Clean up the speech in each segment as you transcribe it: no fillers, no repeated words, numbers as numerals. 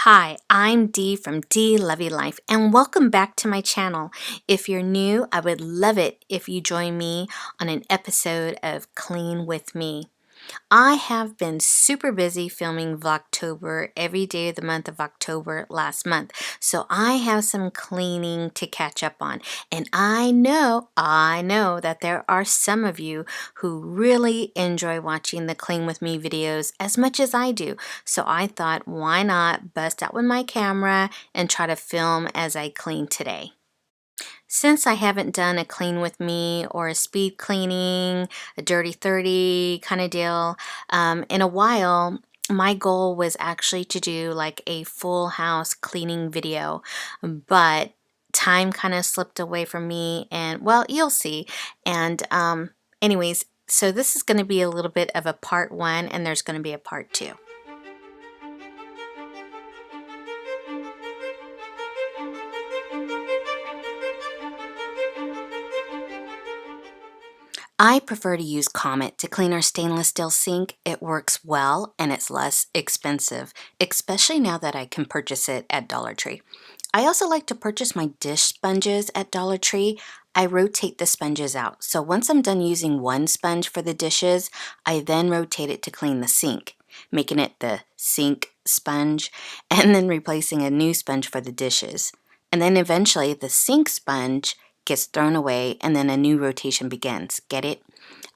Hi, I'm Dee from Dee Lovely Life and welcome back to my channel. If you're new, I would love it if you join me on an episode of Clean With Me. I have been super busy filming Vlogtober every day of the month of October last month, so I have some cleaning to catch up on. And I know that there are some of you who really enjoy watching the Clean With Me videos as much as I do. So I thought, why not bust out with my camera and try to film as I clean today. Since I haven't done a clean with me or a speed cleaning, a dirty 30 kind of deal in a while, my goal was actually to do like a full house cleaning video, but time kind of slipped away from me and well, you'll see. And anyways, so this is going to be a little bit of a part 1 and there's going to be a part 2. I prefer to use Comet to clean our stainless steel sink. It works well and it's less expensive, especially now that I can purchase it at Dollar Tree. I also like to purchase my dish sponges at Dollar Tree. I rotate the sponges out. So once I'm done using one sponge for the dishes, I then rotate it to clean the sink, making it the sink sponge and then replacing a new sponge for the dishes. And then eventually the sink sponge gets thrown away and then a new rotation begins. Get it?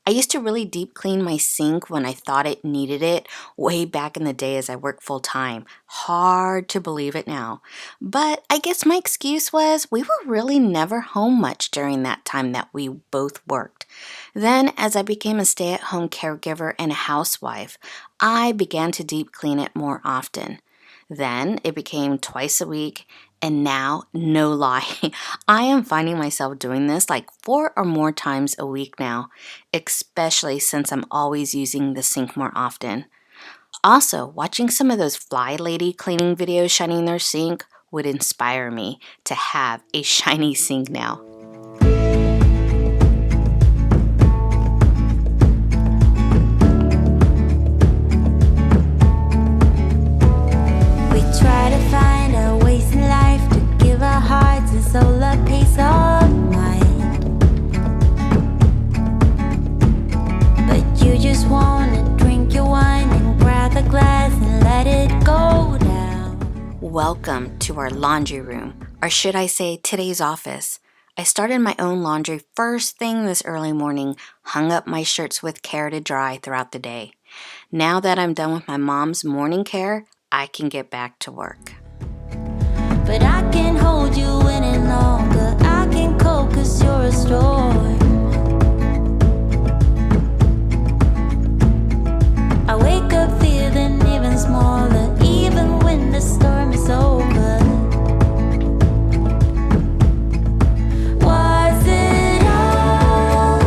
I used to really deep clean my sink when I thought it needed it way back in the day as I worked full time. Hard to believe it now. But I guess my excuse was we were really never home much during that time that we both worked. Then as I became a stay-at-home caregiver and a housewife, I began to deep clean it more often. Then it became twice a week, and now, no lie, I am finding myself doing this like 4 or more times a week now, especially since I'm always using the sink more often. Also, watching some of those fly lady cleaning videos shining their sink would inspire me to have a shiny sink now. Soul a peace of mind, but you just wanna drink your wine and grab the glass and let it go down. Welcome to our laundry room, or should I say today's office. I started my own laundry first thing this early morning, hung up my shirts with care to dry throughout the day. Now that I'm done with my mom's morning care, I can get back to work. But I can't hold you any longer. I can't cope 'cause you're a storm. I wake up feeling even smaller, even when the storm is over. Was it all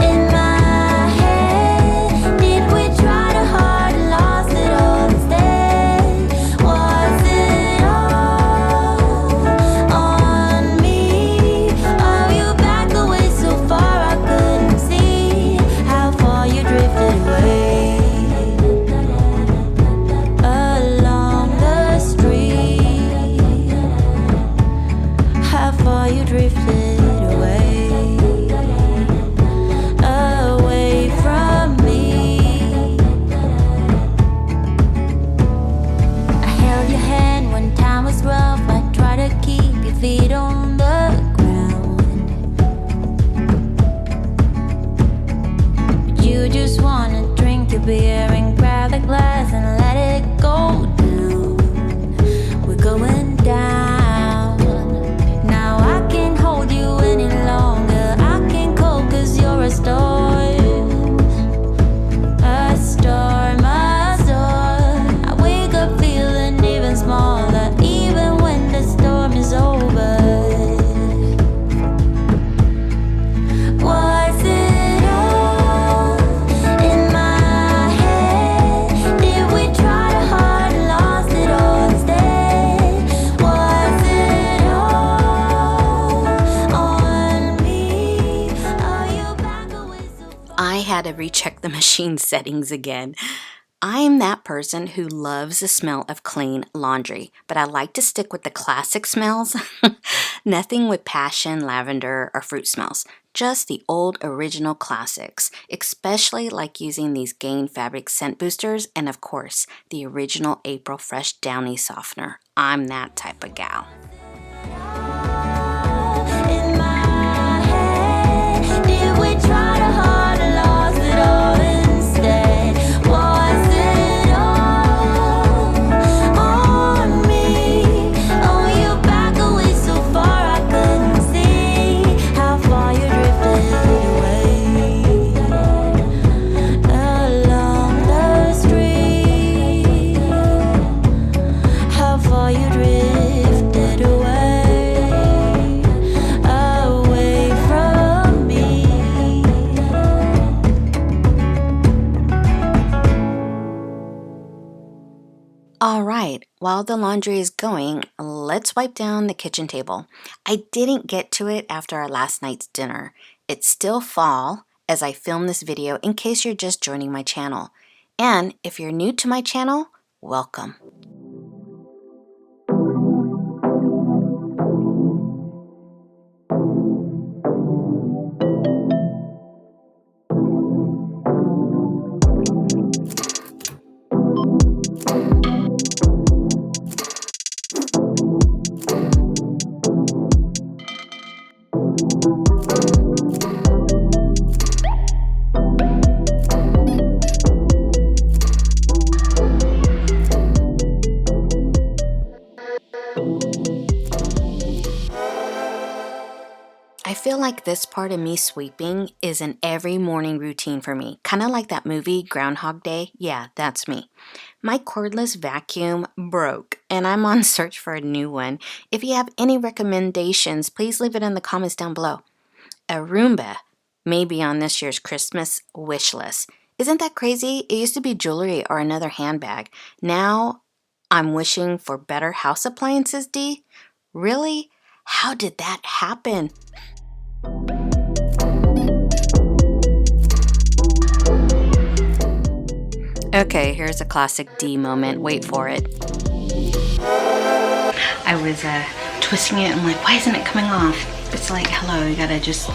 in my head? Did we try too hard and lost it all instead? Was it all on me? Oh, you backed away so far I couldn't see how far you drifted away. Along the street, how far you drifted away, away from me. I held your hand when time was rough. I tried to keep your feet on the ground. But you just wanna drink your beer and grab the glass and let it go down. We're going down. Now I can't hold you any longer. I can't cope 'cause you're a storm. A storm, a storm. I wake up feeling even smaller, even when the storm is over. Was it all in my head? Did we try too hard and lost it all instead? Was it all on me? Oh, you back away so far. I had to recheck the machine settings again. I'm that person who loves the smell of clean laundry, but I like to stick with the classic smells. Nothing with passion, lavender, or fruit smells. Just the old original classics, especially like using these Gain fabric scent boosters and of course, the original April Fresh Downy softener. I'm that type of gal. Alright, while the laundry is going, let's wipe down the kitchen table. I didn't get to it after our last night's dinner. It's still fall as I film this video in case you're just joining my channel. And if you're new to my channel, welcome. I feel like this part of me sweeping is an every morning routine for me, kind of like that movie Groundhog Day. Yeah, that's me. My cordless vacuum broke and I'm on search for a new one. If you have any recommendations, please leave it in the comments down below. A Roomba may be on this year's Christmas wish list. Isn't that crazy? It used to be jewelry or another handbag. Now I'm wishing for better house appliances, Dee. Really? How did that happen? Okay, here's a classic Dee moment. Wait for it. I was twisting it and I'm like, why isn't it coming off? It's like, hello, you gotta just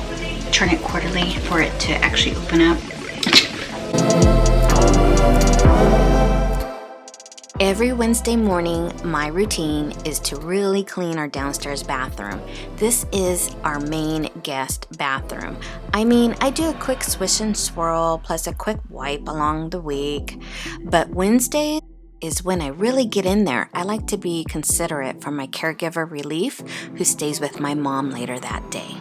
turn it quarterly for it to actually open up. Every Wednesday morning, my routine is to really clean our downstairs bathroom. This is our main guest bathroom. I mean, I do a quick swish and swirl plus a quick wipe along the week, but Wednesday is when I really get in there. I like to be considerate for my caregiver Relief, who stays with my mom later that day.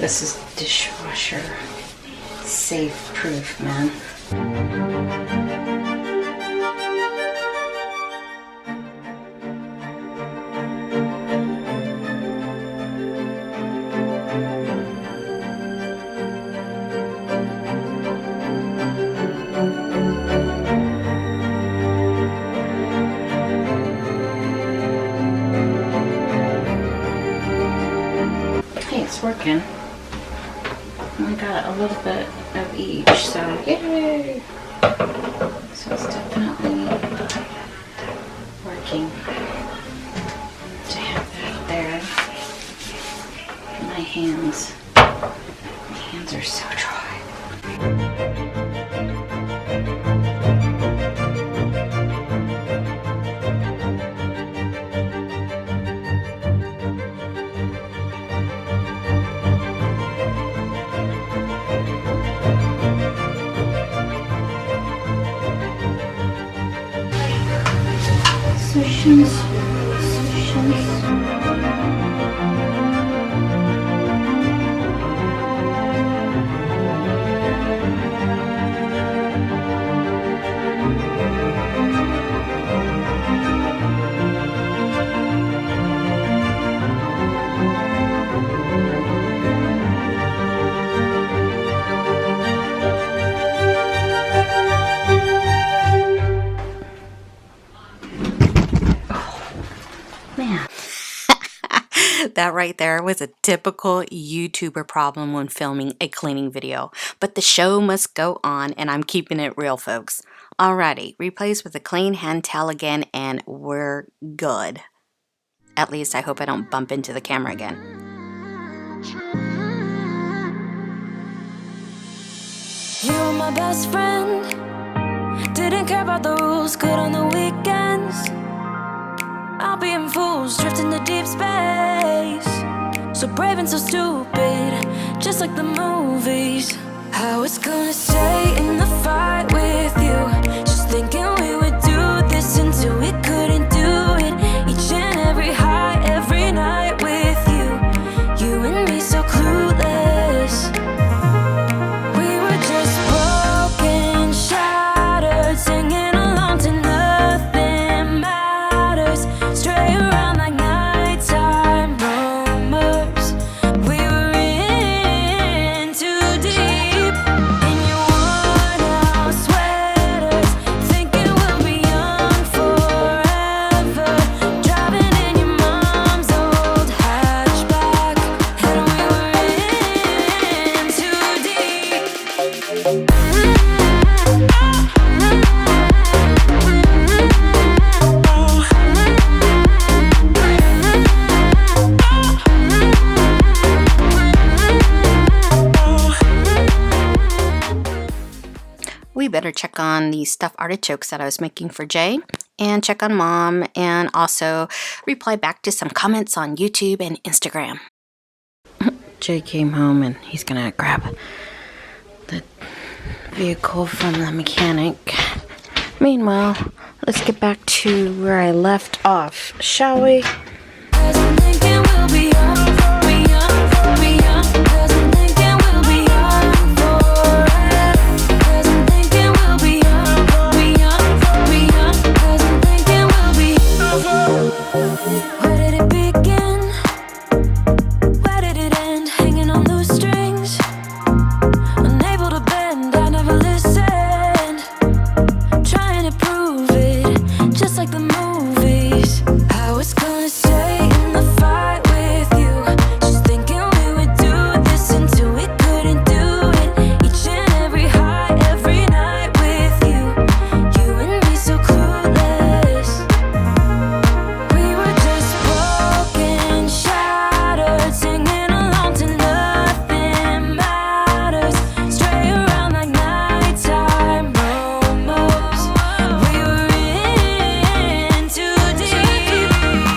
This is dishwasher safe proof, man. Hey, it's working. We got a little bit of each, so yay! So it's definitely working to have that there. at my hands. My hands are so dry. Solutions. Man. That right there was a typical YouTuber problem when filming a cleaning video. But the show must go on, and I'm keeping it real, folks. Alrighty, replace with a clean hand towel again, and we're good. At least I hope I don't bump into the camera again. You were my best friend. Didn't care about the rules, good on the weekends. I'll be in fools, drifting to deep space. So brave and so stupid, just like the movies. I was gonna stay in the fight with you, just thinking we would do this until we couldn't do it. Each and every high, every night with you. You and me so clueless. We were just broken, shattered, singing along to nothing matters. Stray around like nighttime rumors. We were in too deep. In your worn out sweaters, thinking we'll be young forever. Driving in your mom's old hatchback, and we were in too deep. We better check on the stuffed artichokes that I was making for Jay, and check on Mom, and also reply back to some comments on YouTube and Instagram. Jay came home and he's gonna grab the vehicle from the mechanic. Meanwhile, let's get back to where I left off, shall we? Thinking we'll be young, be young. 'Cause I'm thinking we'll be young forever. 'Cause I'm thinking we'll be young, be young. 'Cause I'm thinking we'll be. Where did it begin? Where did it end? Hanging on loose strings, unable to bend. I never listened, trying to prove it, just like the movies. I was gonna stay in the fight with you, just thinking we would do this until we couldn't do it. Each and every high, every night with you. You and me so clueless. We were just broken, shattered, singing along to nothing matters. Stray around like nighttime rumors. We were in too deep.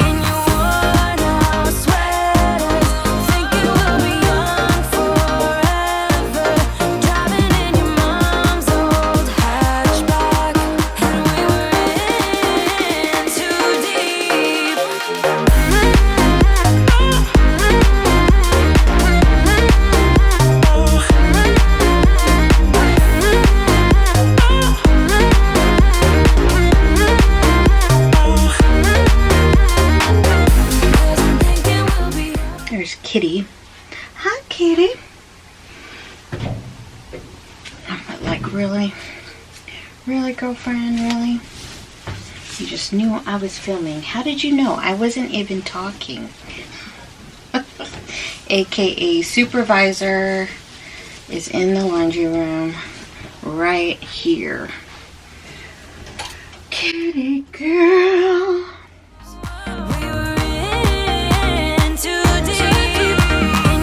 In your worn out sweaters, thinking we'll be young forever. Driving in your mom's old hatchback, and we were in too deep. There's Kitty. Hi, Kitty. Like, really? Really, girlfriend? Really? You just knew I was filming. How did you know? I wasn't even talking. AKA supervisor is in the laundry room right here. Kitty girl. We were in too deep. In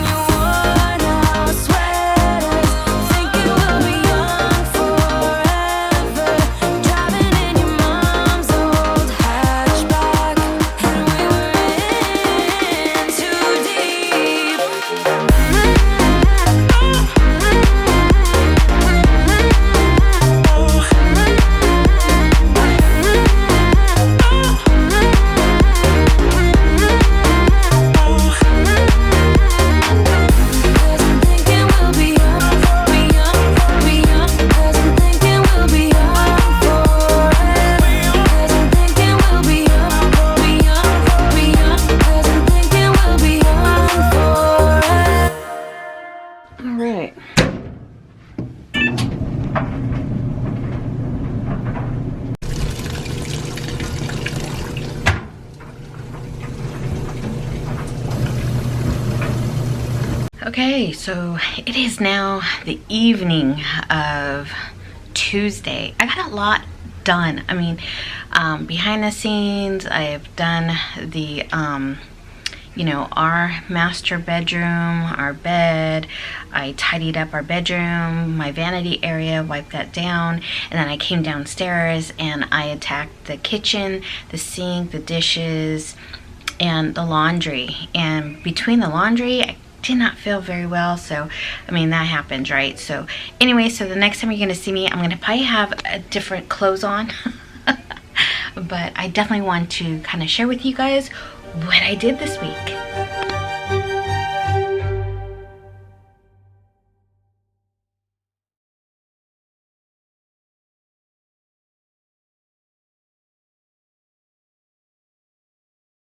Okay, so it is now the evening of Tuesday. I got a lot done. I mean, behind the scenes, I've done the, you know, our master bedroom, our bed. I tidied up our bedroom, my vanity area, wiped that down, and then I came downstairs and I attacked the kitchen, the sink, the dishes, and the laundry. And between the laundry, I did not feel very well, so I mean, that happens, right? So anyway, so the next time you're gonna see me, I'm gonna probably have different clothes on. But I definitely want to kind of share with you guys what I did this week.